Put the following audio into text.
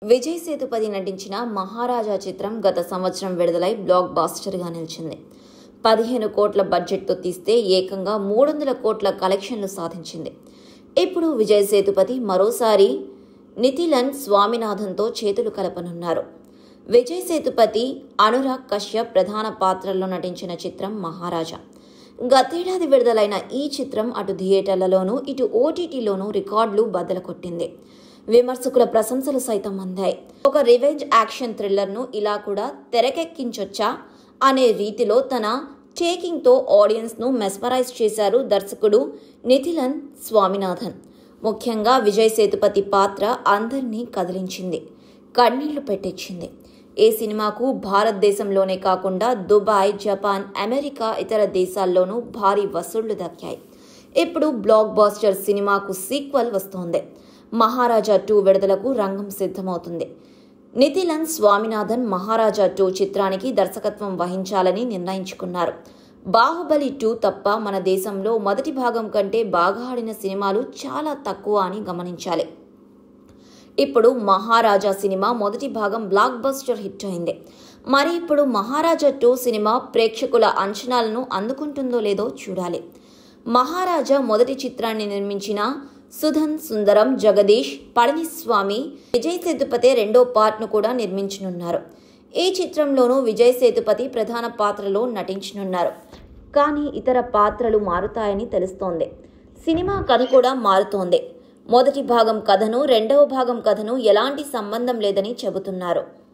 విజయ్ సేతుపతి నటించిన మహారాజా చిత్రం గత సంవత్సరం విడుదలై బ్లాక్ బాస్టర్గా నిలిచింది. 15 కోట్ల బడ్జెట్తో తీస్తే ఏకంగా 300 కోట్ల కలెక్షన్లు సాధించింది. ఇప్పుడు విజయ్ సేతుపతి మరోసారి నితిలన్ స్వామినాథన్తో చేతులు కలపనున్నారు. విజయ్ సేతుపతి, అనురాగ్ కశ్యప్ ప్రధాన పాత్రల్లో నటించిన చిత్రం మహారాజా. గతేడాది విడుదలైన ఈ చిత్రం అటు థియేటర్లలోనూ ఇటు ఓటీటీలోనూ రికార్డులు బద్దలు కొట్టింది. విమర్శకుల ప్రశంసలు సైతం అందాయి. ఒక రివెంజ్ యాక్షన్ థ్రిల్లర్ను ఇలా కూడా తెరకెక్కించొచ్చా అనే రీతిలో తన టేకింగ్తో ఆడియన్స్ను మెస్మరైజ్ చేశారు దర్శకుడు నితిలన్ స్వామినాథన్. ముఖ్యంగా విజయ్ సేతుపతి పాత్ర అందరినీ కదిలించింది, కన్నీళ్లు పెట్టించింది. ఈ సినిమాకు భారతదేశంలోనే కాకుండా దుబాయ్, జపాన్, అమెరికా, ఇతర దేశాల్లోనూ భారీ వసూళ్లు దక్కాయి. ఇప్పుడు బ్లాక్ బాస్టర్ సినిమాకు సీక్వెల్ వస్తోంది. మహారాజా 2 విడుదలకు రంగం సిద్ధమవుతుంది. నితిలన్ స్వామినాథన్ మహారాజా 2 చిత్రానికి దర్శకత్వం వహించాలని నిర్ణయించుకున్నారు. బాహుబలి 2 తప్ప మన దేశంలో మొదటి భాగం కంటే బాగా ఆడిన సినిమాలు చాలా తక్కువ అని గమనించాలి. ఇప్పుడు మహారాజా సినిమా మొదటి భాగం బ్లాక్ బస్టర్ హిట్ అయింది. మరి ఇప్పుడు మహారాజా 2 సినిమా ప్రేక్షకుల అంచనాలను అందుకుంటుందో లేదో చూడాలి. మహారాజా మొదటి చిత్రాన్ని నిర్మించిన సుధన్ సుందరం, జగదీష్, పళనిస్వామి విజయ్ సేతుపతి రెండో పార్ట్ను కూడా నిర్మించనున్నారు. ఈ చిత్రంలోనూ విజయ్ సేతుపతి ప్రధాన పాత్రలో నటించనున్నారు. కానీ ఇతర పాత్రలు మారుతాయని తెలుస్తోంది. సినిమా కథ కూడా మారుతోంది. మొదటి భాగం కథను, రెండవ భాగం కథను ఎలాంటి సంబంధం లేదని చెబుతున్నారు.